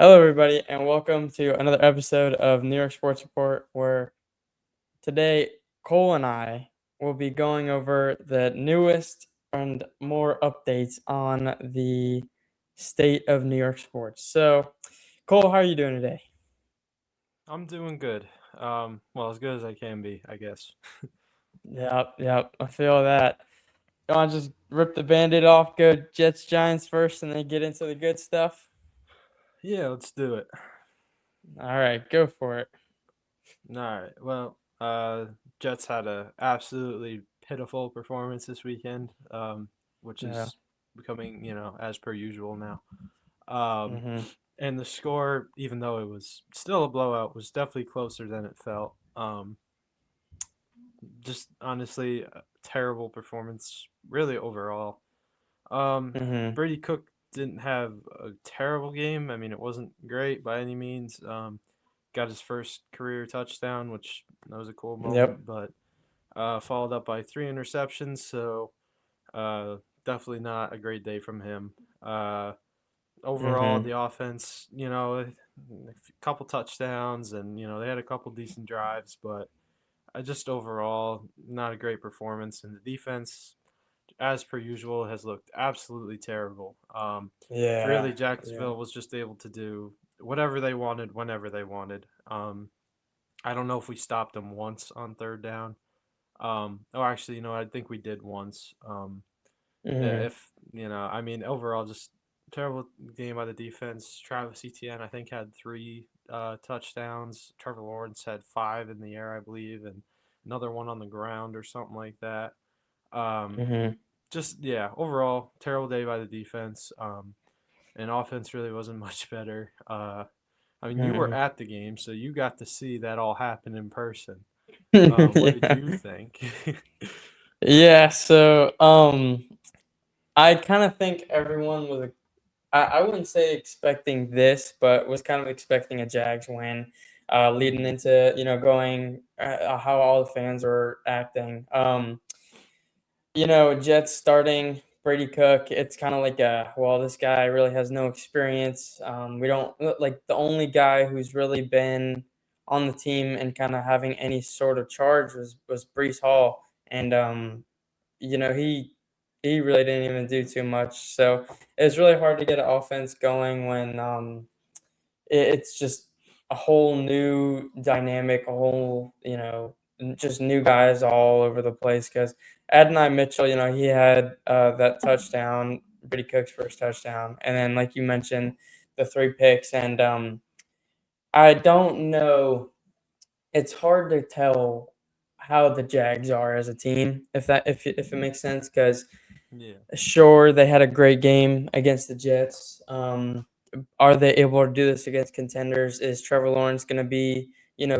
Hello, everybody, and welcome to another episode of New York Sports Report, where today Cole and I will be going over the newest and more updates on the state of New York sports. So, Cole, how are you doing today? I'm doing good. Well, as good as I can be, I guess. Yep, I feel that. You want to just rip the band-aid off, go Jets Giants first, and then get into the good stuff? Yeah, let's do it. All right, go for it. All right. Well, Jets had a absolutely pitiful performance this weekend, which Yeah. is becoming, as per usual now. Um, Mm-hmm. and the score, even though it was still a blowout, was definitely closer than it felt. Just honestly, a terrible performance, really overall. Mm-hmm. Brady Cook didn't have a terrible game. I mean, it wasn't great by any means. Got his first career touchdown, which that was a cool Yep. moment, but followed up by three interceptions. So uh, definitely not a great day from him. Overall, Mm-hmm. the offense, a couple touchdowns, and they had a couple decent drives, but just overall not a great performance. And the defense, as per usual, has looked absolutely terrible. Yeah. Really, Yeah. Jacksonville was just able to do whatever they wanted, whenever they wanted. I don't know if we stopped them once on third down. Actually, I think we did once. Mm-hmm. If I mean, overall, just terrible game by the defense. Travis Etienne, I think, had three touchdowns. Trevor Lawrence had five in the air, I believe, and another one on the ground or something like that. Um, Mm-hmm. just yeah, overall terrible day by the defense. And offense really wasn't much better. I mean, you were Mm. at the game, so you got to see that all happen in person. What did Yeah. you think? Yeah, so I kind of think everyone was I wouldn't say expecting this, but was kind of expecting a Jags win, leading into, going how all the fans were acting. Jets starting Brady Cook, it's kind of like well, this guy really has no experience. We don't like the only guy who's really been on the team and kind of having any sort of charge was Brees Hall, and he really didn't even do too much. So it's really hard to get an offense going when it's just a whole new dynamic, a whole, just new guys all over the place. Because Adonai Mitchell, he had that touchdown, Brady Cook's first touchdown, and then like you mentioned, the three picks, and I don't know. It's hard to tell how the Jags are as a team, if it makes sense, because Yeah, sure, they had a great game against the Jets. Are they able to do this against contenders? Is Trevor Lawrence going to be,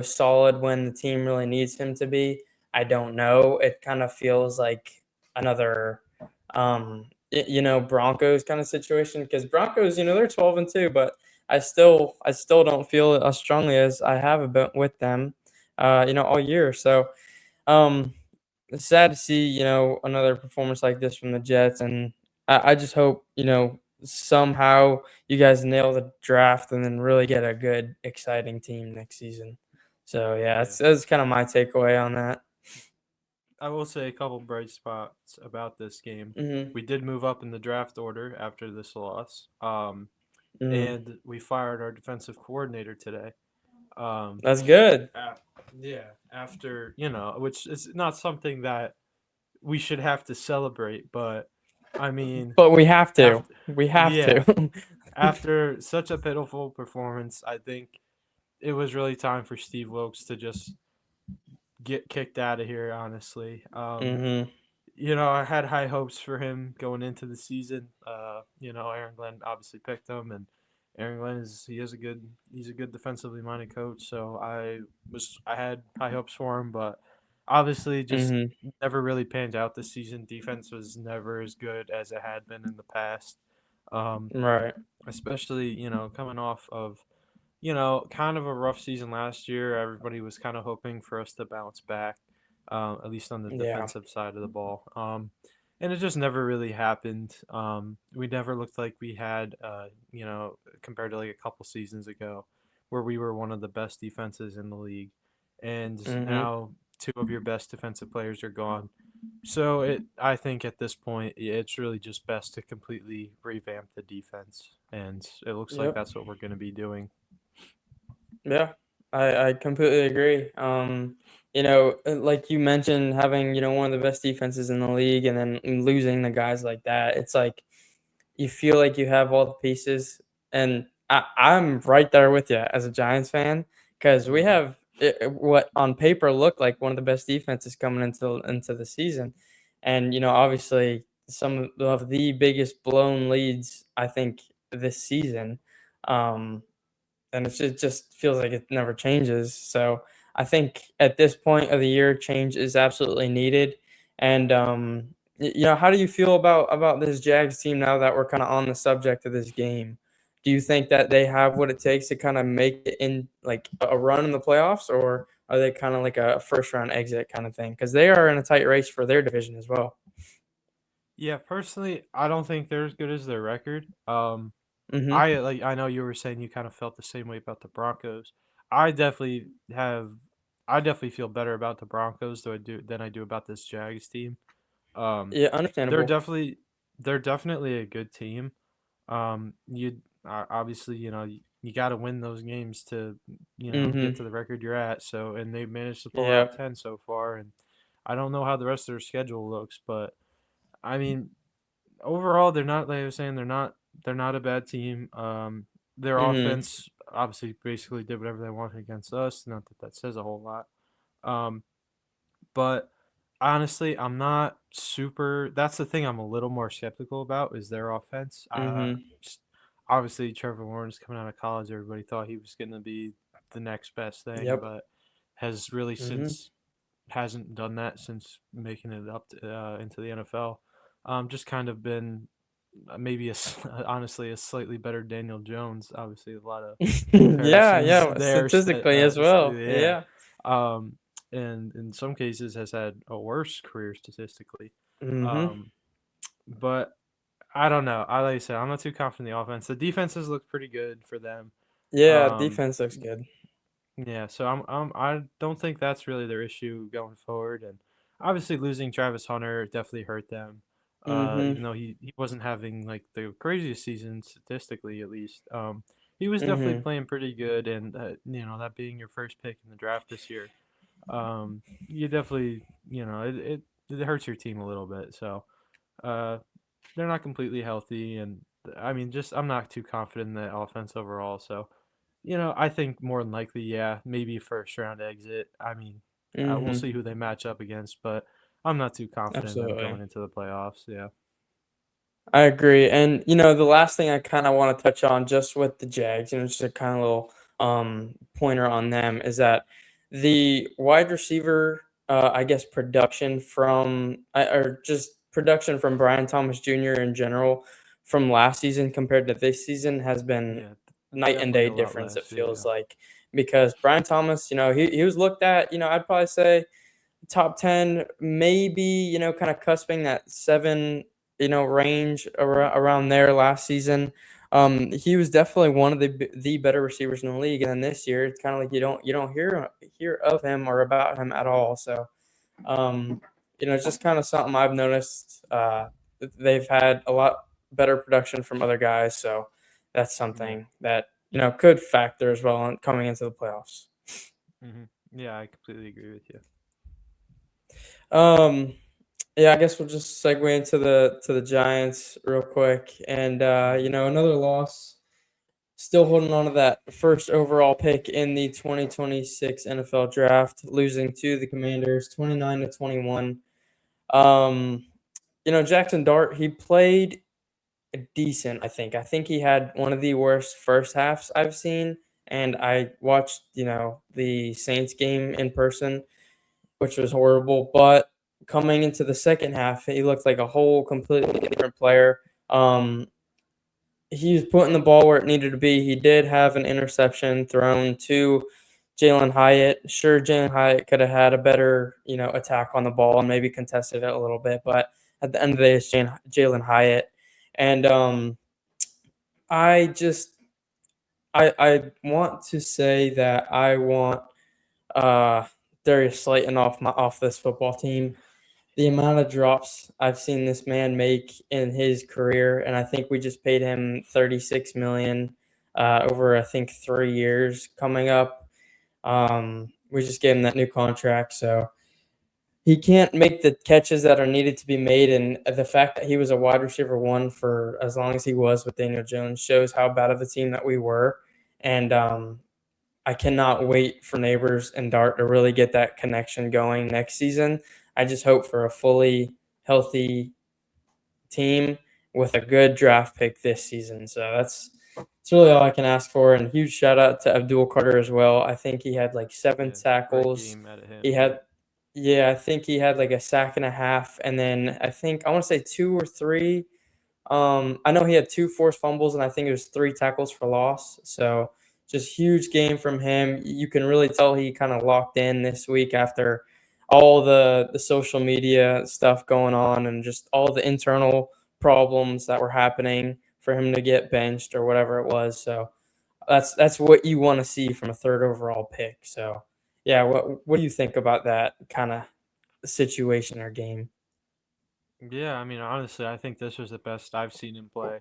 solid when the team really needs him to be? I don't know. It kind of feels like another, Broncos kind of situation because Broncos, they're 12-2, but I still don't feel as strongly as I have about with them, all year. So, um, it's sad to see, another performance like this from the Jets, and I just hope, somehow you guys nail the draft and then really get a good, exciting team next season. So yeah, yeah. that's kind of my takeaway on that. I will say a couple bright spots about this game. Hmm. We did move up in the draft order after this loss. Hmm. And we fired our defensive coordinator today. Um, That's good, uh, yeah, after which is not something that we should have to celebrate, but I mean, but we have to. after We have yeah, to. after such a pitiful performance, I think it was really time for Steve Wilkes to just get kicked out of here. Honestly, Hmm. I had high hopes for him going into the season. Aaron Glenn obviously picked him, and Aaron Glenn he's a good defensively minded coach. So I had high hopes for him, but obviously just Hmm. never really panned out this season. Defense was never as good as it had been in the past. Um, Right. Especially coming off of kind of a rough season last year. Everybody was kind of hoping for us to bounce back, at least on the Yeah. defensive side of the ball. and it just never really happened. We never looked like we had, compared to like a couple seasons ago, where we were one of the best defenses in the league, and Mhm. now two of your best defensive players are gone. So I think at this point, it's really just best to completely revamp the defense, and it looks like Yep. that's what we're going to be doing. Yeah, I completely agree. Like you mentioned, having one of the best defenses in the league, and then losing the guys like that, it's like you feel like you have all the pieces, and I'm right there with you as a Giants fan because we Hmm. have what on paper looked like one of the best defenses coming into the season, and obviously some of the biggest blown leads I think this season. Um, and it just feels like it never changes. So I think at this point of the year, change is absolutely needed. And how do you feel about this Jags team now that we're kind of on the subject of this game? Do you think that they have what it takes to kind of make it in like a run in the playoffs, or are they kind of like a first round exit kind of thing? Because they are in a tight race for their division as well. Yeah, personally, I don't think they're as good as their record. Mm-hmm. I know you were saying you kind of felt the same way about the Broncos. I definitely have I definitely feel better about the Broncos than I do about this Jags team. Um, Yeah, they're understandable. definitely they're definitely a good team. You obviously you got to win those games to get Mm-hmm. to the record you're at. So and they managed to pull Yeah. out 10 so far, and I don't know how the rest of their schedule looks, but I mean overall, they're not like I was saying, they're not a bad team. Their Mm-hmm. offense obviously basically did whatever they wanted against us. Not that that says a whole lot. Um, but honestly, I'm not super. That's the thing I'm a little more skeptical about is their offense. Mm-hmm. Obviously, Trevor Lawrence coming out of college, everybody thought he was going to be the next best thing, Yep. but has really Mm-hmm. since hasn't done that since making it up into the NFL. Just kind of been maybe honestly a slightly better Daniel Jones. Obviously, a lot of Yeah, comparisons yeah, there. statistically as well. Yeah, Yeah. um, and in some cases has had a worse career statistically. Mhm. Um, but I don't know. Like I said, I'm not too confident in the offense. The defenses look pretty good for them. Yeah, Um, defense looks good. yeah, so I don't think that's really their issue going forward. And obviously, losing Travis Hunter definitely hurt them. Mhm. Even though he wasn't having like the craziest season statistically, at least. He was definitely Mhm. playing pretty good, and that being your first pick in the draft this year, you definitely it hurts your team a little bit. So uh, they're not completely healthy, and I mean, just I'm not too confident in the offense overall. So I think more than likely, yeah, maybe first round exit. I mean, we'll Mhm. see who they match up against, but I'm not too confident in them Absolutely. going into the playoffs. Yeah. I agree. And the last thing I kind of want to touch on just with the Jags, just a kind of little pointer on them is that the wide receiver I guess production or just production from Brian Thomas Jr. in general from last season compared to this season has been Yeah, night and definitely day a lot difference, it less. Yeah. feels like, because Brian Thomas, he was looked at, I'd probably say top 10, maybe, kind of cusping that 7, range around there last season. He was definitely one of the better receivers in the league, and then this year it's kind of like you don't hear of him or about him at all. So, it's just kind of something I've noticed. They've had a lot better production from other guys, so that's Yeah. something that could factor as well in coming into the playoffs. Yeah, I completely agree with you. Um, Yeah, I guess we'll just segue into the Giants real quick. And Hmm. another loss. Still holding on to that first overall pick in the 2026 NFL draft, losing to the Commanders 29-21. Um, Jackson Dart, he played decent, I think. I think he had one of the worst first halves I've seen. And I watched, the Saints game in person, which was horrible. But coming into the second half, he looked like a whole completely different player. Um, he was putting the ball where it needed to be. He did have an interception thrown to Jalen Hyatt. Sure, Jalen Hyatt could have had a better, attack on the ball and maybe contested it a little bit. But at the end of the day, it's Jalen Hyatt, and I just I want to say that I want uh, Darius Slayton off this football team. The amount of drops I've seen this man make in his career, and I think we just paid him 36 million over I think 3 years coming up. We just gave him that new contract, so he can't make the catches that are needed to be made. And the fact that he was a wide receiver one for as long as he was with Daniel Jones shows how bad of a team that we were. And I cannot wait for Neighbors and Dart to really get that connection going next season. I just hope for a fully healthy team with a good draft pick this season. So that's really all I can ask for. And huge shout out to Abdul Carter as well. I think he had like seven Yeah, great tackles. game out of him. He had, yeah, I think he had like a sack and a half, and then I think I want to say two or three. I know he had two forced fumbles, and I think it was three tackles for loss. So just huge game from him. You can really tell he kind of locked in this week after all the social media stuff going on and just all the internal problems that were happening for him to get benched or whatever it was. So that's what you want to see from a third overall pick. So yeah, what do you think about that kind of situation or game? Yeah, I mean, honestly, I think this was the best I've seen him play.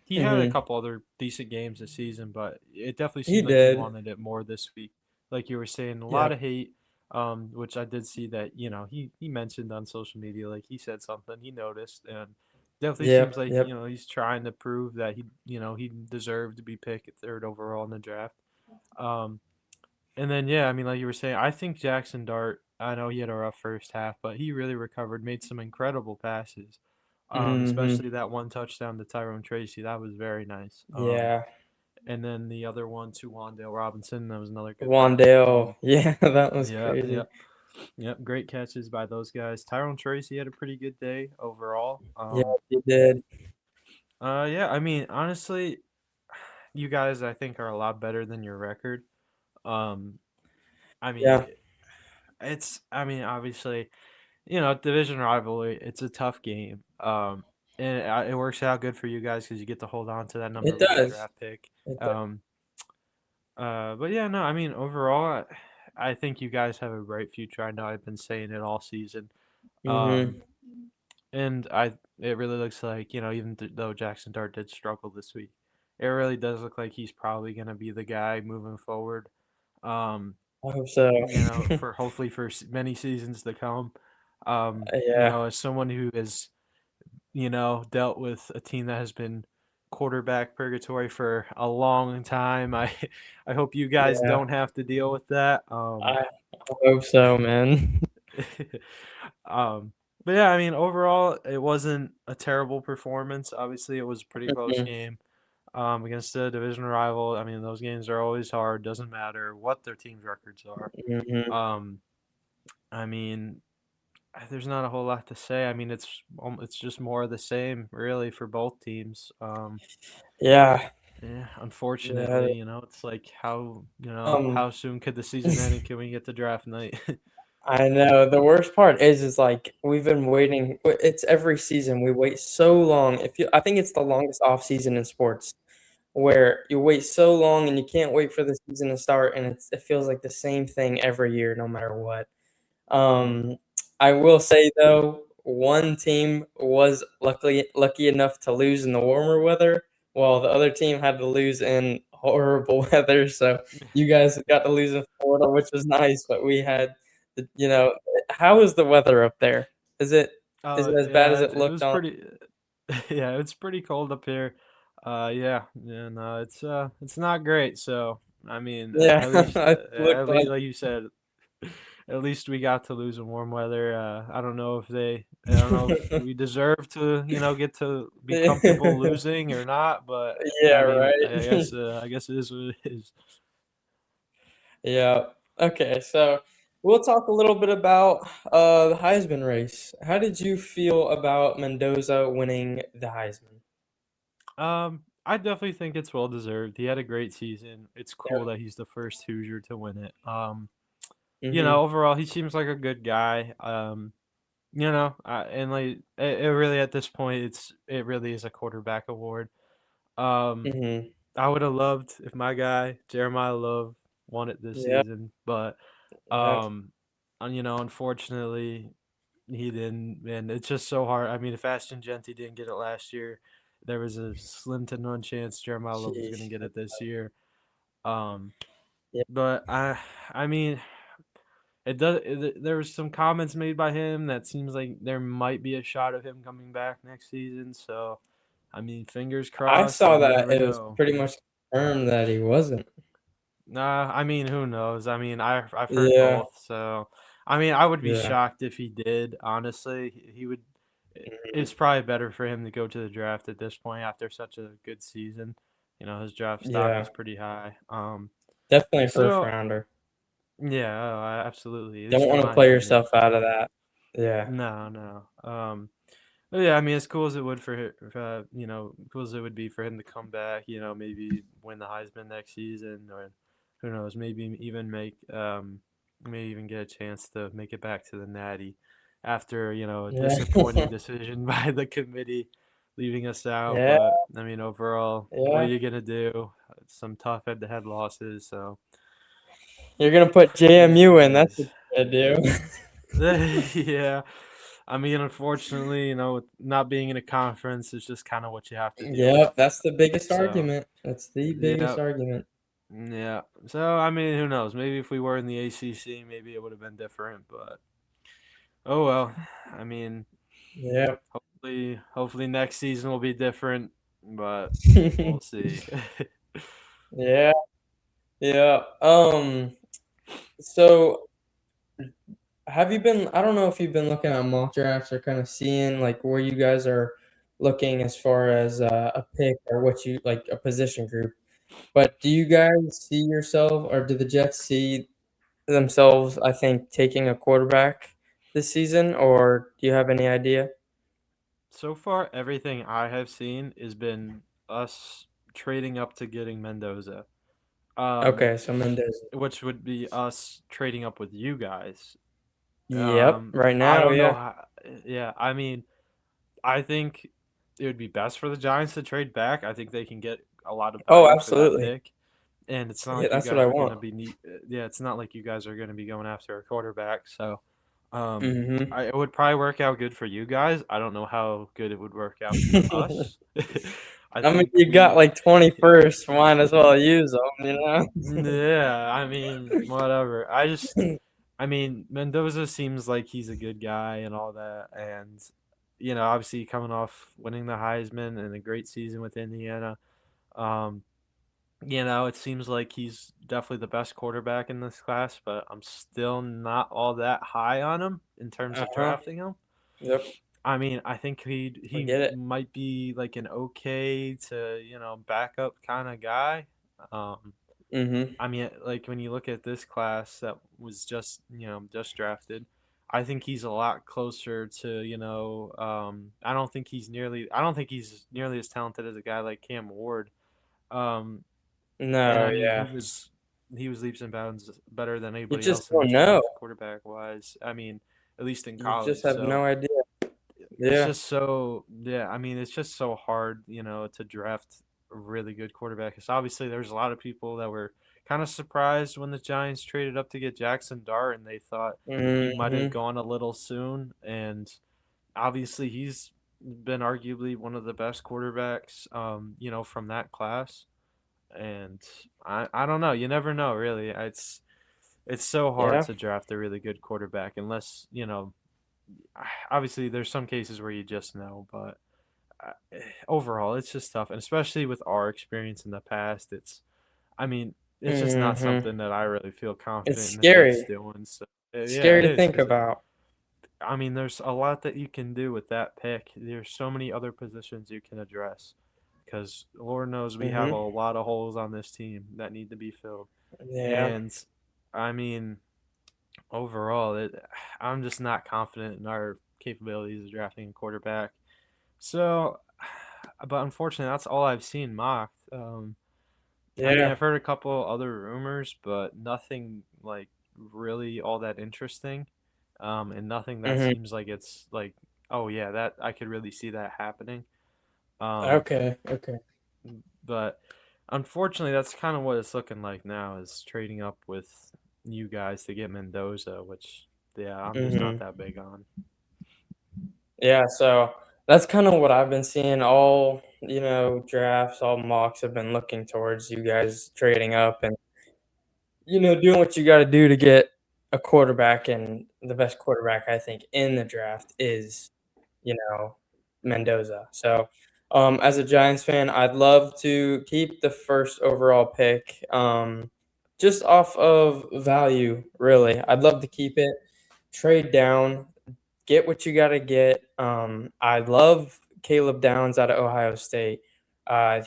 He had a Hmm. couple other decent games this season, but it definitely He seemed like he did. wanted it more this week. Like you were saying, a lot of Yep. hate, which I did see that, he mentioned on social media, like he said something he noticed, and definitely seems Yep. like, Yep. he's trying to prove that he deserved to be picked at third overall in the draft. Um, and then yeah, I mean, like you were saying, I think Jackson Dart. I know he had a rough first half, but he really recovered, made some incredible passes. Hmm. Especially that one touchdown to Tyrone Tracy, that was very nice. Yeah. And then the other one to Wandale Robinson, that was another good pass. Wandale. Yeah, that was Yeah, crazy. yeah, yep. Great catches by those guys. Tyrone Tracy had a pretty good day overall. Yeah, he did. Yeah. I mean, honestly, you guys, I think, are a lot better than your record. Um, I mean, Yeah. I mean, obviously, division rivalry. It's a tough game. And it works out good for you guys because you get to hold on to that number It one does. draft pick. It does. Um, but yeah, no, I mean, overall, I think you guys have a bright future. I know I've been saying it all season. Um, Mhm. and it really looks like, even though Jackson Dart did struggle this week, it really does look like he's probably going to be the guy moving forward. Um, I hope so. for hopefully for many seasons to come. Yeah. As someone who has, dealt with a team that has been quarterback purgatory for a long time, I hope you guys Yeah. don't have to deal with that. I hope so, man. um, but yeah, I mean, overall, it wasn't a terrible performance. Obviously, it was a pretty close Mhm. game. Against a division rival. I mean, those games are always hard. Doesn't matter what their team's records are. Mhm. Um, I mean, there's not a whole lot to say. I mean, it's just more of the same, really, for both teams. Yeah. Yeah, Yeah. unfortunately, it's like Um, how soon could the season end and can we get to draft night? I know. The worst part is like we've been waiting. It's every season we wait so long. I think it's the longest off season in sports, where you wait so long and you can't wait for the season to start, and it feels like the same thing every year, no matter what. Yeah. Um, I will say though, one team was lucky enough to lose in the warmer weather, while the other team had to lose in horrible weather. So you guys got to lose in Florida, which was nice, but we had how is the weather up there? Is it is Oh it as bad yeah, as it it looked was on? pretty. Yeah, it's pretty cold up here. Yeah, and it's not great. So I mean, Yeah, it at looked least like like you said, at least we got to lose in warm weather. I don't know if we deserve to, get to be comfortable losing or not. But yeah, I mean, right. I guess it is what it is. Yeah. Okay, so we'll talk a little bit about the Heisman race. How did you feel about Mendoza winning the Heisman? I definitely think it's well deserved. He had a great season. It's cool Yep. that he's the first Hoosier to win it. Hmm. Overall, he seems like a good guy. And like it really at this point, it really is a quarterback award. Um, Mhm. I would have loved if my guy Jeremiah Love won it this Yep, season, but yep. um, unfortunately, he didn't, and it's just so hard. I mean, if Ashton Genty didn't get it last year, there was a slim to none chance Jeremiah Love was going to Sheesh. get it this year. Um, Yeah. but I mean, there was some comments made by him that seems like there might be a shot of him coming back next season. So, I mean, fingers I crossed, but saw you that never it was know. pretty much confirmed that he wasn't. I mean, who knows? I mean, I've heard Yeah, both, so I mean, I would be yeah. shocked if he did. Honestly, he would. Mhm. It's probably better for him to go to the draft at this point after such a good season. His draft stock is Yeah, pretty high. definitely a first So rounder. yeah, absolutely. At Don't least in wanna my play opinion. yourself out of that. Yeah, No, no. But yeah, I mean, as cool as it would cool as it would be for him to come back, maybe win the Heisman next season, or who knows, maybe even get a chance to make it back to the Natty after a yeah. disappointing decision by the committee leaving us out. Yeah, But I mean, overall, what are yeah. you gonna do? Some tough head-to-head losses, so You're gonna put it is JMU what it in, that's what is. you're gonna do. Yeah. I mean, unfortunately, with not being in a conference, it's just kind of what you have to deal with. Yep, that's the biggest So, argument. That's the biggest yeah, argument. yeah. So, I mean, who knows? Maybe if we were in the ACC, maybe it would have been different. But oh well. I mean, Yep. hopefully next season will be different. But we'll see. Yeah, yeah. So have you been I don't know if you've been looking at mock drafts or kind of seeing, like, where you guys are looking as far as, a pick or what you like, a position group. But do you guys see yourself or do the Jets see themselves, I think, taking a quarterback this season, or do you have any idea? So far, everything I have seen has been us trading up to getting Mendoza. Um, Okay, so Mendez. which would be us trading up with you guys. Yep, right I now, don't know yeah. how. Yeah, I mean, I think it would be best for the Giants to trade back. I think they can get a lot of Oh, value for that absolutely. pick, and it's not Yeah, like you that's what guys I are going want. to Yeah, it's not like you guys are going to be going after a quarterback. So, um, Mhm. it would probably work out good for you guys. I don't know how good it would work out for us. I I mean, think you got, we like, 21st, might as well use them, you know? Yeah, I mean, whatever. I mean, Mendoza seems like he's a good guy and all that, and obviously coming off winning the Heisman and a great season with Indiana, um, it seems like he's definitely the best quarterback in this class, but I'm still not all that high on him in terms of Uh-huh. drafting him. Yep, I mean, I think I he get it. might be like an okay to backup kind of guy. Um, Mhm. I mean, like when you look at this class that was just drafted, I think he's a lot closer to I don't think he's nearly as talented as a guy like Cam Ward. Um, and No, I mean yeah. he was leaps and bounds better than You anybody just else in don't this know. draft quarterback wise. I mean, at least in You just college. have So no idea. it's Yeah. just so yeah. I mean, it's just so hard, to draft a really good quarterback. Because obviously, there's a lot of people that were kind of surprised when the Giants traded up to get Jackson Dart, and they thought he might have Mhm. gone a little soon. And obviously, he's been arguably one of the best quarterbacks, from that class. And I don't know. You never know, really. It's so hard Yeah. to draft a really good quarterback unless obviously there's some cases where you just know, but overall it's just tough, and especially with our experience in the past, I mean, it's just not Mhm. something that I really feel It's confident in the Jets scary. doing. So yeah, Scary it to is think because about. I mean, there's a lot that you can do with that pick. There's so many other positions you can address because Lord knows we have a Mhm. lot of holes on this team that need to be filled, Yeah. and I mean, overall, I'm just not confident in our capabilities of drafting a quarterback. So, but unfortunately, that's all I've seen mocked. I mean, Yeah. I've heard a couple other rumors, but nothing like really all that interesting. and nothing that Mhm. seems like it's like, oh yeah, that I could really see that happening. Um, Okay, okay. but unfortunately, that's kind of what it's looking like now is trading up with you guys to get Mendoza, which yeah, I'm just not Mhm. that big on. Yeah, so that's kinda what I've been seeing all, drafts, all mocks have been looking towards you guys trading up and, doing what you gotta do to get a quarterback, and the best quarterback, I think, in the draft is, you know, Mendoza. So, as a Giants fan, I'd love to keep the first overall pick, just off of value, really. I'd love to keep it, trade down, get what you gotta get. I love Caleb Downs out of Ohio State.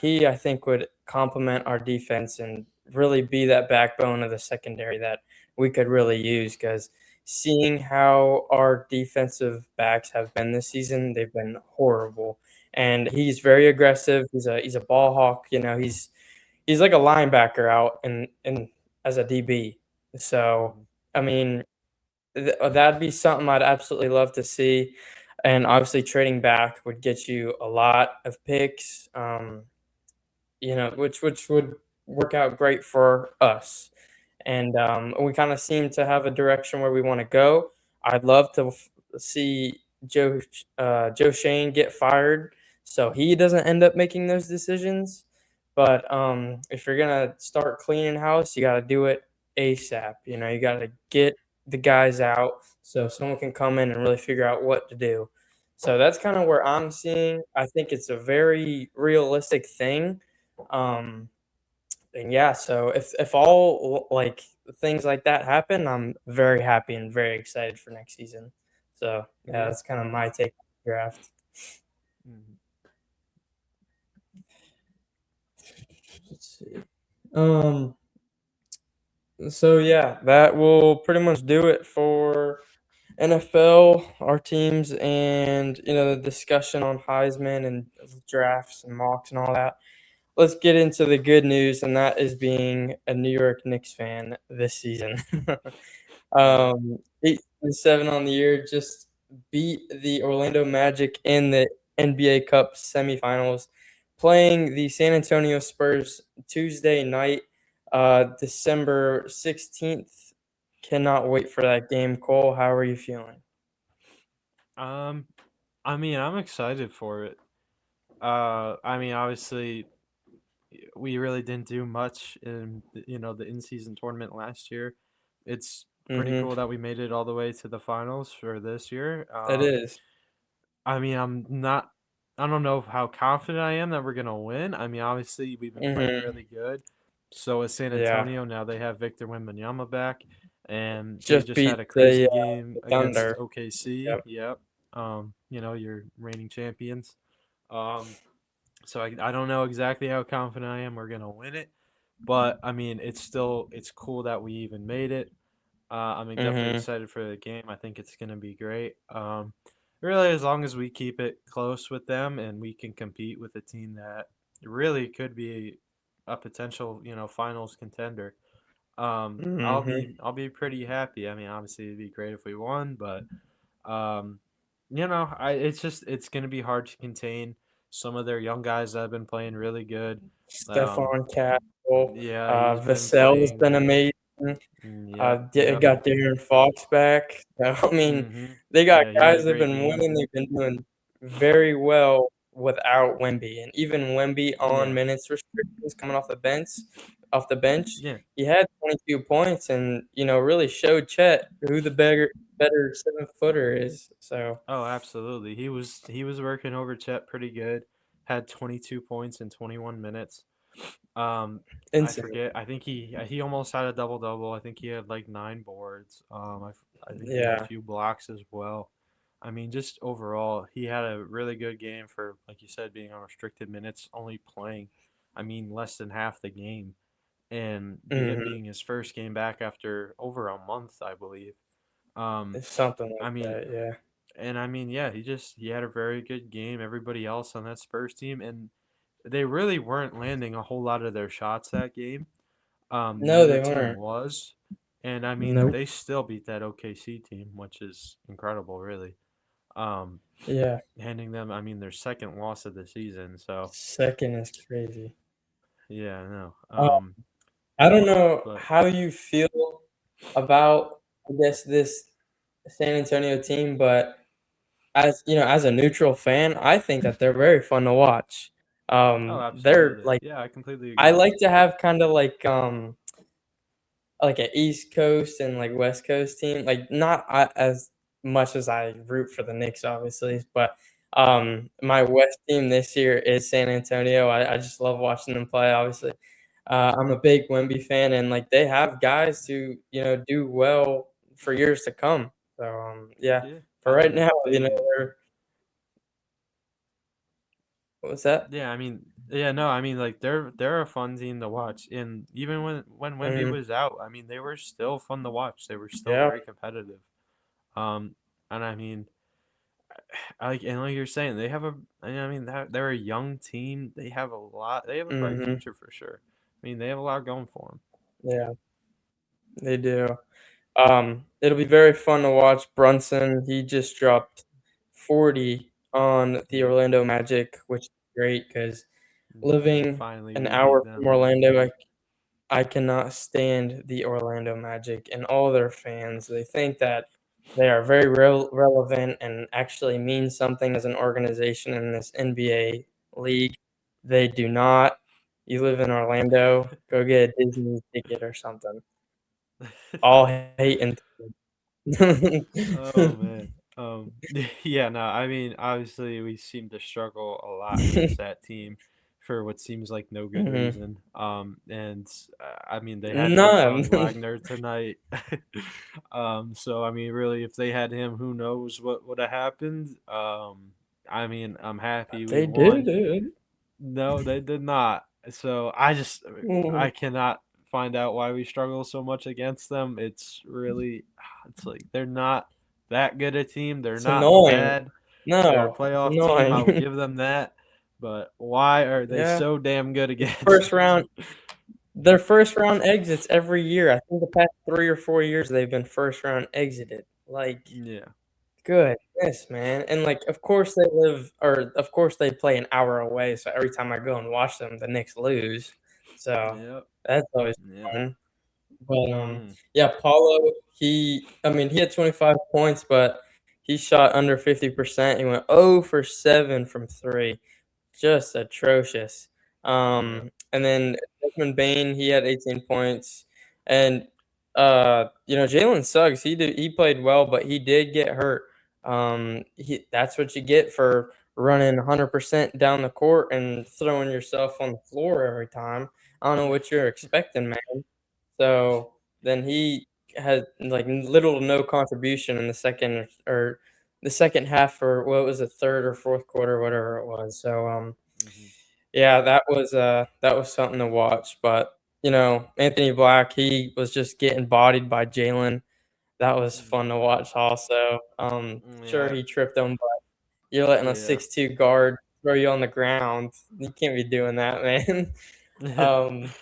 He, I think, would complement our defense and really be that backbone of the secondary that we could really use. Because seeing how our defensive backs have been this season, they've been horrible. And he's very aggressive. He's a ball hawk. He's like a linebacker out in as a DB. So Mhm. I mean, that'd be something I'd absolutely love to see, and obviously trading back would get you a lot of picks, which would work out great for us. And we kind of seem to have a direction where we want to go. I'd love to see Joe Shane get fired, so he doesn't end up making those decisions. But if you're gonna start cleaning house, you got to do it ASAP. You got to get the guys out so someone can come in and really figure out what to do. So that's kind of where I'm seeing. I think it's a very realistic thing. Um, and yeah, so if all like things like that happen, I'm very happy and very excited for next season. So yeah, Yeah. that's kind of my take on the draft. Mhm. Let's see. Um, so yeah, that will pretty much do it for NFL, our teams, and the discussion on Heisman and drafts and mocks and all that. Let's get into the good news, and that is being a New York Knicks fan this season. Yeah. 8-7 on the year, just beat the Orlando Magic in the NBA Cup semifinals, playing the San Antonio Spurs Tuesday night, December 16th. Cannot wait for that game. Cole, how are you feeling? Um, I mean, I'm excited for it. I mean, obviously, we really didn't do much in the in-season tournament last year. It's pretty Mhm. cool that we made it all the way to the finals for this year. It is. I mean, I don't know how confident I am that we're gonna win. I mean, obviously we've been playing Mhm. really good. So is San Yeah. Antonio. Now they have Victor Wembanyama back, and they Just just beat had a the, crazy game against Thunder. OKC. Yep. Yep. Your reigning champions. Um, so I don't know exactly how confident I am we're gonna win it, but I mean it's cool that we even made it. I mean definitely Mhm. excited for the game. I think it's gonna be great. Really as long as we keep it close with them and we can compete with a team that really could be a potential finals contender. Mhm. I'll be pretty happy. I mean obviously it'd be great if we won, but um, it's gonna be hard to contain some of their young guys that have been playing really good. Um, Stephon Castle, yeah, he's been Vassell's playing. been amazing. Yep, yep. Got Darren Fox back. So, I mean, Mhm. they got Yeah, he had a guys that've great been game. winning. They've been doing very well without Wemby, and even Wemby on Yeah, minutes restrictions coming off the bench, yeah. he had 22 points, and really showed Chet who the better 7 footer is. So Oh, absolutely. He was working over Chet pretty good. Had 22 points in 21 minutes. Um, I insane. forget. I think he almost had a double double. I think he had like 9 boards. I think he had a Yeah. few blocks as well. I mean, just overall, he had a really good game for, like you said, being on restricted minutes, only playing, I mean, less than half the game, and it Mhm. being his first game back after over a month, I believe. Um, Something I like mean, that. Yeah. and I mean, yeah, he had a very good game. Everybody else on that Spurs team, and they really weren't landing a whole lot of their shots that game. The No, other they team weren't. was, And I mean, Nope. they still beat that OKC team, which is incredible, really. Um, Yeah. handing them, I mean, their second loss of the season. So Second is crazy. yeah, I know. Uh, I don't know But how you feel about, I guess, this San Antonio team, but as you know, as a neutral fan, I think that they're very fun to watch. oh, They're absolutely. like Yeah, I completely I agree. like to have kind of like a East Coast and like West Coast team. Like not as much as I root for the Knicks, obviously, but my West team this year is San Antonio. I just love watching them play. Obviously, I'm a big Wemby fan, and like they have guys to do well for years to come. So yeah, Yeah, for I right mean now, they. they're what was that? Yeah, I mean, yeah, no, I mean, like they're a fun team to watch, and even when Wemby Mhm. was out, I mean, they were still fun to watch. They were still Yeah. very competitive. Um, and I mean, like you're saying, they have a. I mean, they're a young team. They have a lot. They have a bright Mhm. future for sure. I mean, they have a lot going for them. Yeah, they do. It'll be very fun to watch Brunson. He just dropped 40 on the Yep. Orlando Magic, which is great because Hmm. living Finally, an we beat hour from them. Orlando, I cannot stand the Orlando Magic and all their fans. They think that they are very relevant and actually mean something as an organization in this NBA league. They do not. You live in Orlando, go get a Disney ticket or something. All hate and Oh man. Yeah, no, I mean, obviously we seem to struggle a lot against that team for what seems like no good Mhm. reason. And I mean, they had no None. Franz Wagner tonight. So I mean, really, if they had him, who knows what would have happened? I mean, I'm happy we They won. did it. No, they did not. So I Mhm. cannot find out why we struggle so much against them. It's really it's like they're not that good a team. They're It's not annoying. bad. They're a No, it's playoff team. I will annoying. give them that. But why are they Yeah. so damn good against First us? round their first round exits every year. I think the past 3 or 4 years they've been first round exited. Like, Yeah. goodness, man. And, like, of course they play an hour away, so every time I go and watch them, the Knicks lose. So, Yep. that's always Yep. fun. But, Mhm. yeah, Paulo, he had 25 points, but he shot under 50%. He went 0 for 7 from 3. Just atrocious. Yep. And then Desmond Bane, he had 18 points. And, Jalen Suggs, he played well, but he did get hurt. That's what you get for running 100% down the court and throwing yourself on the floor every time. I don't know what you're expecting, man. So then he had like little to no contribution in the second or the second half or what was it, third or fourth quarter, whatever it was. So Mhm. yeah, that was something to watch. But Anthony Black, he was just getting bodied by Jalen. That was fun to Mhm. watch also. Sure Yeah. he tripped him, but you're letting a Yeah. 6'2" guard throw you on the ground. You can't be doing that, man. Um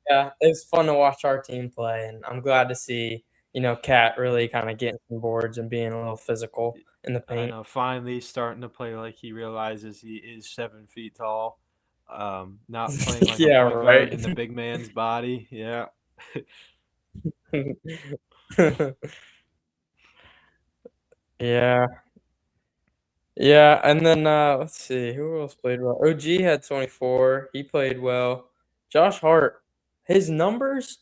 yeah, it's fun to watch our team play, and I'm glad to see, Cat really kinda getting some boards and being a little physical in the I paint. know, finally starting to play like he realizes he is 7 feet tall. Not playing like a Yeah, point guard right. in the big man's body. Yeah. Yeah. Yeah, and then, let's see, who else played well? OG had 24, he played well. Josh Hart, his numbers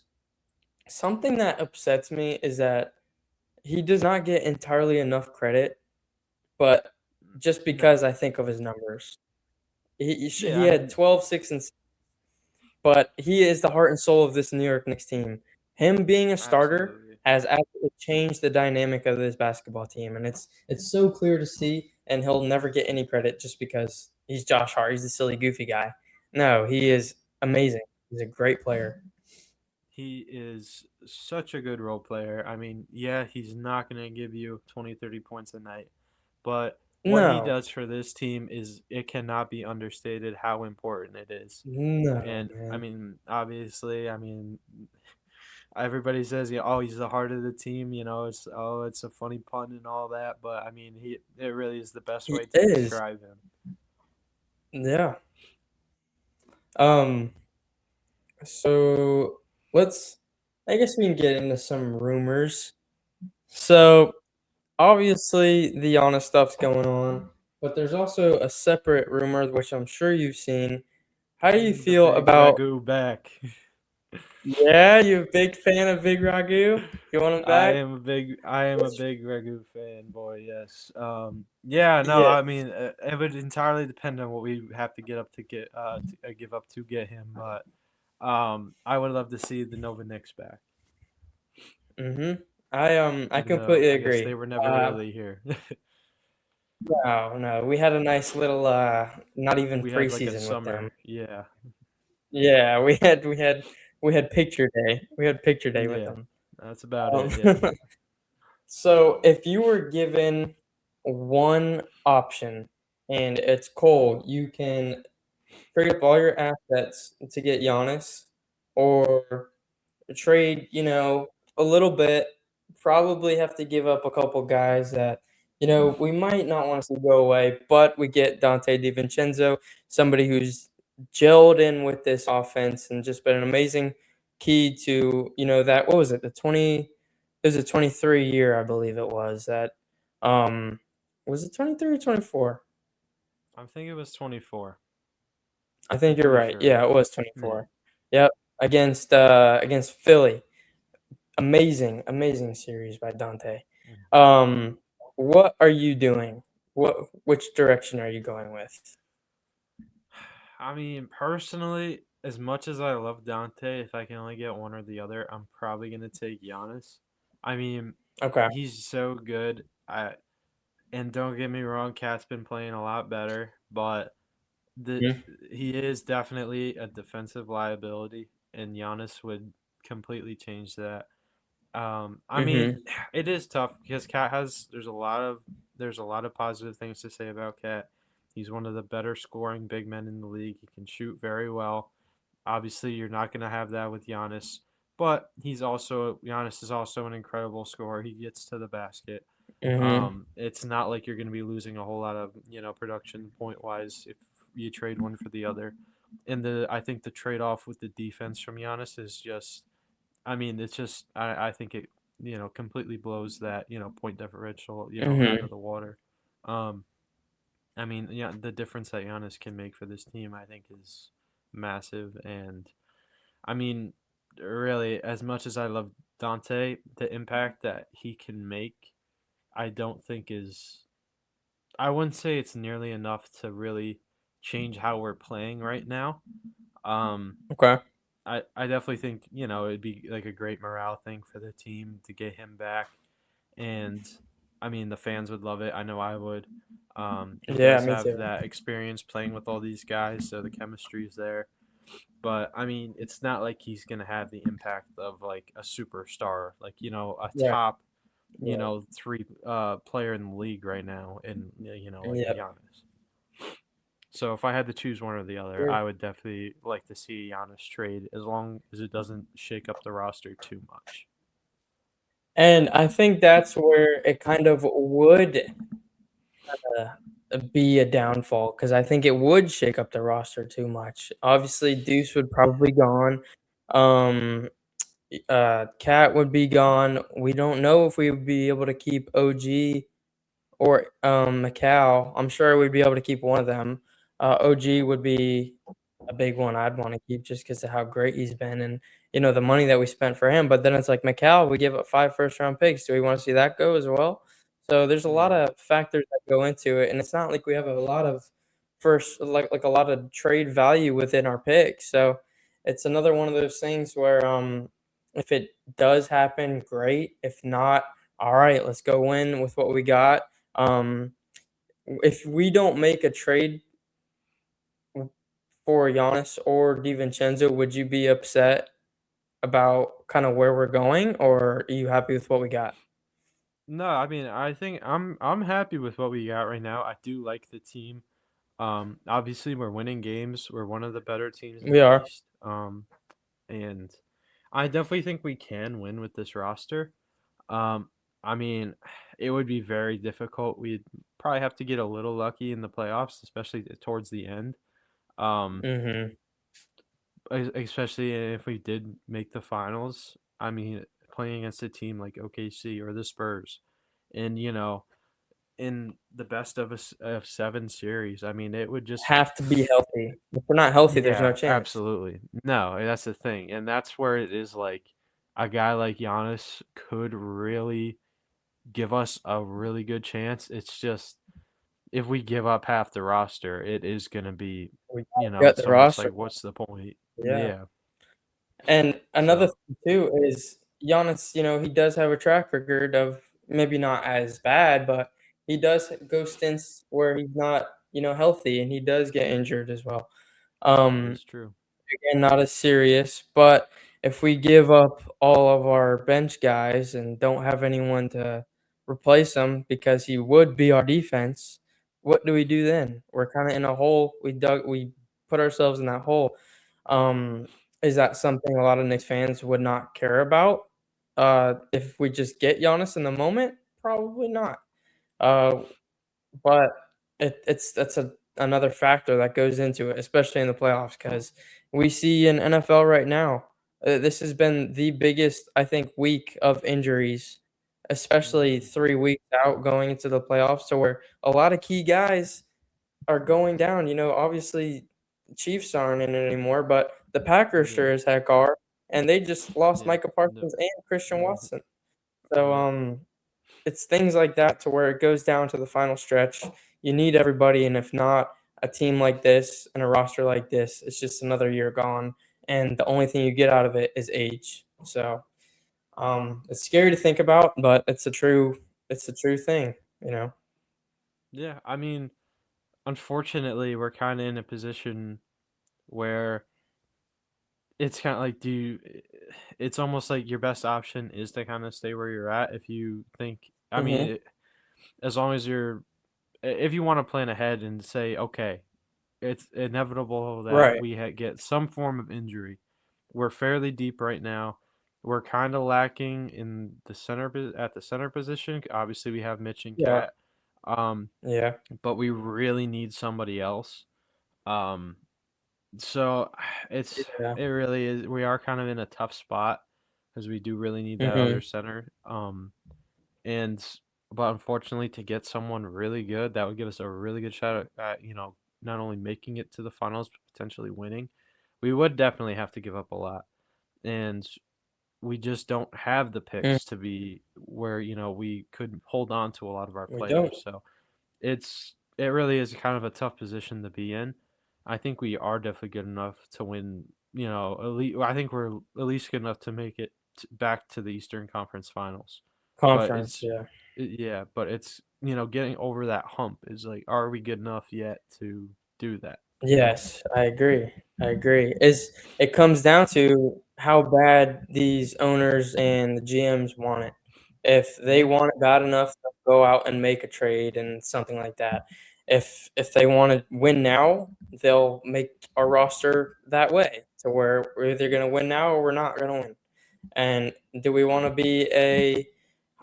something that upsets me is that he does not get entirely enough credit, but just because No. I think of his numbers. Yeah, He I had mean, 12, 6, and but he is the heart and soul of this New York Knicks team. Him being a starter absolutely. has absolutely changed the dynamic of this basketball team, and it's so clear to see. And he'll never get any credit just because he's Josh Hart. He's a silly, goofy guy. No, he Yep. is amazing. He's a great player. He is such a good role player. I mean, yeah, he's not going to give you 20, 30 points a night, but what he No, does for this team is it cannot be understated how important it is. no, And I man. mean, obviously, I mean, everybody says, oh, he's the heart of the team. It's a funny pun and all that, but I mean, it really is the best He way to is. describe him. Yeah. Um. So let's. I guess we can get into some rumors. So obviously the Giannis stuff's going on, but there's also a separate rumor which I'm sure you've seen. How do you The feel big about? ragu back. Yeah, you a big fan of Big Ragu? You want him back? I am a What's big ragu fanboy. Yes. Yeah. No. yeah. I mean, it would entirely depend on what we have to get up to give up to get him, but I would love to see the Nova Knicks back, Mhm. I even though completely I guess they agree. were never really here. No, no, we had a nice little not even We had like a preseason with summer. them. Yeah. Yeah, we had picture day. We had picture day with Yeah. them. That's about Um, it. Yeah. so if you were given one option and it's cold, you can trade up all your assets to get Giannis, or trade, a little bit, probably have to give up a couple guys that, we might not want to see go away, but we get Dante DiVincenzo, somebody who's gelled in with this offense and just been an amazing key to, that, what was it, it was a 23 year, I believe it was, that, was it 23 or 24? I think it was 24. I I'm think you're pretty right. sure. Yeah, it was Yeah. 24. Yep, against Philly. Amazing, amazing series by Dante. Mhm. Um, what are you doing? Which direction are you going with? I mean, personally, as much as I love Dante, if I can only get one or the other, I'm probably gonna take Giannis. I mean, Okay. he's so good. And don't get me wrong, Cat's been playing a lot better, but the Mhm, he is definitely a defensive liability, and Giannis would completely change that. I mean, mhm, it is tough because Cat has there's a lot of positive things to say about Cat. He's one of the better scoring big men in the league. He can shoot very well. Obviously, you're not going to have that with Giannis, but Giannis is also an incredible scorer. He gets to the basket. mhm, It's not like you're going to be losing a whole lot of production point wise if you trade one for the other. And I think the trade off with the defense from Giannis is just I mean, it's just I think it completely blows that point differential out mhm, of the water. Um, I mean, yeah, the difference that Giannis can make for this team, I think, is massive. And I mean, really, as much as I love Dante, the impact that he can make, I don't think is. I wouldn't say it's nearly enough to really change how we're playing right now. Um, okay. I definitely think it'd be like a great morale thing for the team to get him back, and I mean the fans would love it. I know I would. He Yeah, does me have too. that experience playing with all these guys, so the chemistry is there. But I mean, it's not like he's gonna have the impact of like a superstar, like a Right. top Right. three player in the league right now, and like a Yep. Giannis. So if I had to choose one or the other, True. I would definitely like to see Giannis trade as long as it doesn't shake up the roster too much. And I think that's where it kind of would be a downfall because I think it would shake up the roster too much. Obviously, Deuce would probably gone. Um, Cat would be gone. We don't know if we would be able to keep OG or Macau. I'm sure we'd be able to keep one of them. OG would be a big one I'd want to keep just because of how great he's been and the money that we spent for him. But then it's like Macau, we give up 5 first-round picks. Do we want to see that go as well? So there's a lot Yeah. of factors that go into it, and it's not like we have a lot of like a lot of trade value within our picks. So it's another one of those things where if it does happen, great. If not, all right, let's go win with what we got. Um, if we don't make a trade for Giannis or DiVincenzo, would you be upset about kind of where we're going, or are you happy with what we got? No, I mean, I think I'm happy with what we got right now. I do like the team. Obviously we're winning games. We're one of the better teams in We the are. East. And I definitely think we can win with this roster. Um, I mean, it would be very difficult. We'd probably have to get a little lucky in the playoffs, especially towards the end. Um, Mhm. especially if we did make the finals. I mean, playing against a team like OKC or the Spurs, and in the best of 7 series. I mean, it would just Have to be healthy. If we're not healthy, there's no yeah, chance. absolutely. No, that's the thing, and that's where it is like a guy like Giannis could really give us a really good chance. It's just if we give up half the roster, it is going to be, We gotta gut it's the almost roster. like what's the point? Yeah. Yeah. And another So, thing too is Giannis, he does have a track record of maybe not as bad, but he does go stints where he's not, healthy and he does get injured as well. that Um, is true. Again, not as serious, but if we give up all of our bench guys and don't have anyone to replace him because he would be our defense, what do we do then? We're kind of in a hole. We put ourselves in that hole. Um, is that something a lot of Knicks fans would not care about? If we just get Giannis in the moment, probably not. Uh, but it's that's another factor that goes into it, especially in the playoffs, because we see in NFL right now, this has been the biggest, I think, week of injuries, especially Hmm. 3 weeks out going into the playoffs, to where a lot of key guys are going down. Obviously, Chiefs aren't in it anymore, but the Packers Yeah. sure as heck are, and they just lost Yeah. Micah Yep. Parsons and Christian Hmm. Watson. So, Yep. it's things like that to where it goes down to the final stretch. You need everybody, and if not, a team like this and a roster like this, it's just another year gone, and the only thing you get out of it is age. So, it's scary to think about, but it's a true thing, you know. Yeah. I mean, unfortunately, we're kind of in a position where it's kind of like, it's almost like your best option is to kind of stay where you're at if you think, I mean, Mhm. as long as if you want to plan ahead and say, okay, it's inevitable that Right. we get some form of injury. We're fairly deep right now. We're kind of lacking in at the center position. Obviously, we have Mitch and Yeah. Cat, um, Yeah. but we really need somebody else. Um, so Yeah. it really is. We are kind of in a tough spot because we do really need that other Mhm. center. And but unfortunately, to get someone really good, that would give us a really good shot at not only making it to the finals but potentially winning. We would definitely have to give up a lot, and we just don't have the Mm. picks to be where we could hold on to a lot of our We don't. players. So it really is kind of a tough position to be in. I think we are definitely good enough to win. I think we're at least good enough to make it back to the Eastern Conference Finals. But Conference, yeah. yeah, but it's getting over that hump is like, are we good enough yet to do that? Yes, I agree. I agree. It comes down to how bad these owners and the GMs want it. If they Yeah, want it bad enough, they'll go out and make a trade and something like that. If they want to win now, they'll make our roster that way to where we're either going to win now or we're not going to win. And do we want to be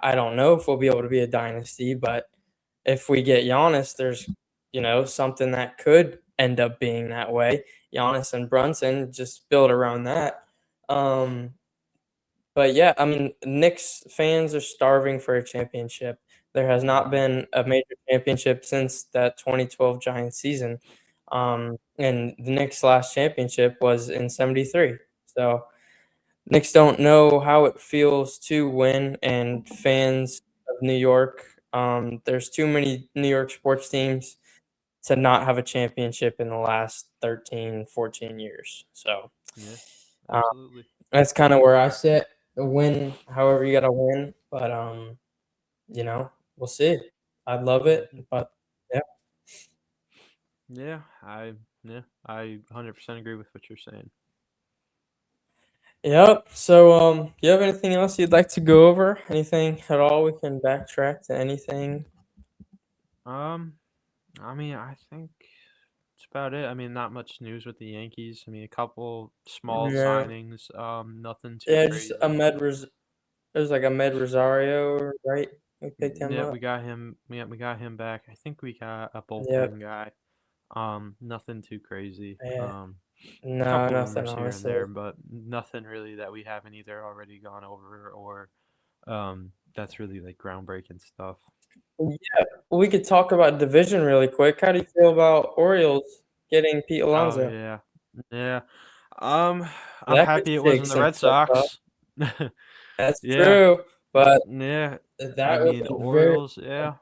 I don't know if we'll be able to be a dynasty, but if we get Giannis, there's something that could end up being that way. Giannis and Brunson just build around that. Um, but yeah, I mean, Knicks fans are starving for a championship. There has not hmm, been a major championship since that 2012 Giants season. And the Knicks' last championship was in '73. So Knicks don't know how it feels to win, and fans of New York, there's too many New York sports teams to not have a championship in the last 13, 14 years. So, yeah, uh, absolutely. that's kinda where I sit. Win however you gotta win, but, we'll see. I'd love it, Hmm. but yeah. Yeah, I 100% agree with what you're saying. Yep. So, you have anything else you'd like to go over? Anything at all? We can backtrack to anything. Um, I mean, I think about it. I mean, not much news with the Yankees. I mean, a couple small No. signings, nothing too Yeah, just crazy. it was like Ahmed Rosario, right? We picked him Yeah, up. we got him. Yeah, we got him back. I think we got a Yep. bullpen guy. Nothing too crazy. Yeah. No, Couple nothing rumors here and honestly. there, but nothing really that we haven't either already gone over or that's really like groundbreaking stuff. Yeah, we could talk about division really quick. How do you feel about Orioles getting Pete Oh Alonso? yeah, yeah. Um, I'm That could happy it shake wasn't the some Red stuff up. Sox. That's Yeah, true, but yeah. I that was mean, a very Orioles. Yeah.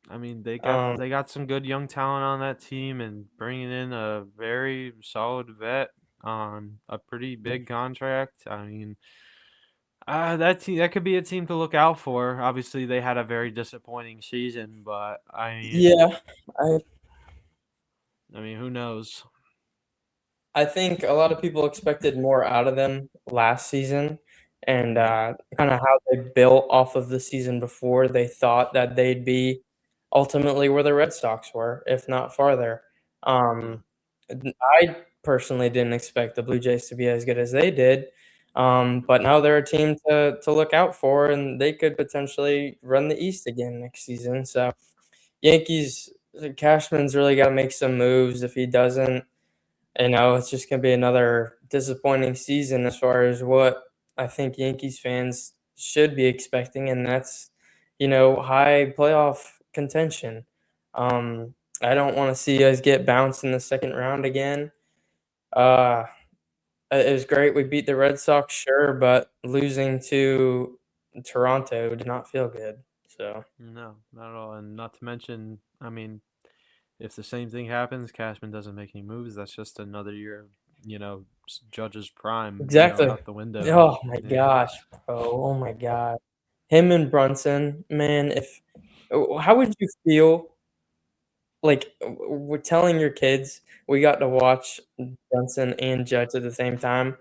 I mean, um they got some good young talent on that team, and bringing in a very solid vet on a pretty big contract. I mean, that could be a team to look out for. Obviously, they had a very disappointing season, but yeah, I I mean, who knows? I think a lot of people expected more out of them last season, and Hmm. kind of how they built off of the season before. They thought that they'd be ultimately where the Red Sox were, if not farther. Yeah. Um, I personally didn't expect the Blue Jays to be as good as they did, but now they're a team to look out for, and they could potentially run the East again next season. So Yankees, Cashman's really got to make some moves. If he doesn't, it's just gonna be another disappointing season as far as what I think Yankees fans should be expecting, and that's, high playoff contention. Um, I don't want to see us get bounced in the second round again. Uh, it was great we beat the Red Sox, sure, but losing to Toronto did not feel good. So No, not at all. And not to mention, I mean, if the same thing happens, Cashman doesn't make any moves, that's just another year of, Judge's prime, exactly. out the window. Oh my Yeah. gosh, bro. Oh my god. Him and Brunson, man, if how would you feel, like, we're telling your kids we got to watch Brunson and Judge at the same time,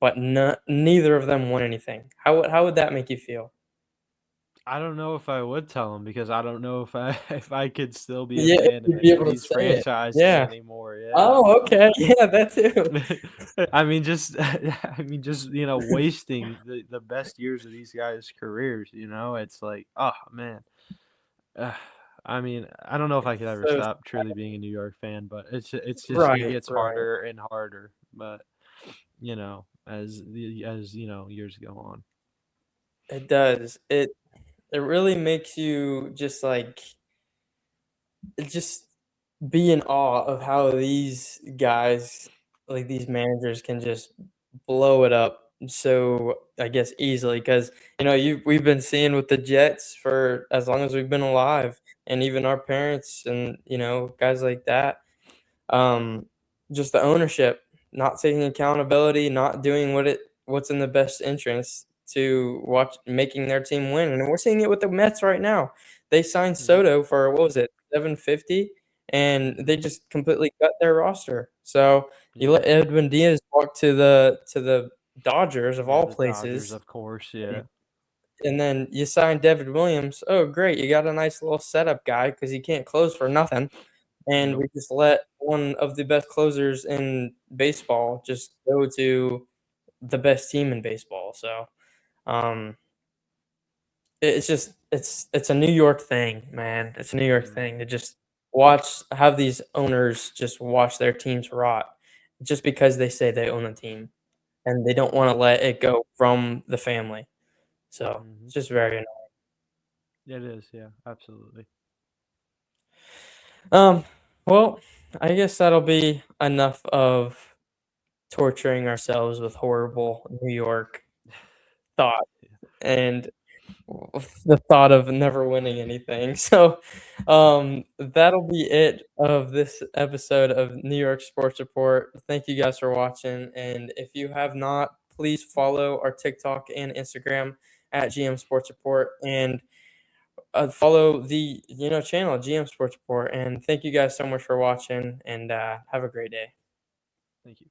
but neither of them won anything. How would that make you feel? I don't know if I would tell him because I don't know if I if I could still be a Yeah, if fan of you'd be any of able to these say it. franchises Yeah. anymore. Yeah. Oh, okay. Yeah, that too. I mean, just wasting the best years of these guys' careers. It's like, oh man. Uh, I mean, I don't know if I could ever So stop truly being a New York fan, but it's just it right, gets right. harder and harder. But as years go on. It does. It really makes you just, like, just be in awe of how these guys, like these managers, can just blow it up so, I guess, easily. Because we've been seeing with the Jets for as long as we've been alive, and even our parents and guys like that. Um, just the ownership, not taking accountability, not doing what's in the best interest to watch making their team win, and we're seeing it with the Mets right now. They signed Hmm. Soto for, what was it, 750, and they just completely cut their roster. So you Yeah. let Edwin Diaz walk to the Dodgers of Yeah, all the Dodgers, places, of course. Yeah. and then you sign David Williams. Oh, great, you got a nice little setup guy because he can't close for nothing, and we Nope. just let one of the best closers in baseball just go to the best team in baseball. So, um, it's just it's a New York thing, man. It's a New York Hmm. thing to just have these owners just watch their teams rot just because they say they own a team, and they don't wanna let it go from the family. So, Hmm. it's just very annoying. It is. Yeah. Absolutely. Um, well, I guess that'll be enough of torturing ourselves with horrible New York thought and the thought of never winning anything. So, that'll be it of this episode of New York Sports Report. Thank you guys for watching, and if you have not, please follow our TikTok and Instagram at GM Sports Report, and follow the channel GM Sports Report. And thank you guys so much for watching, and have a great day. Thank you.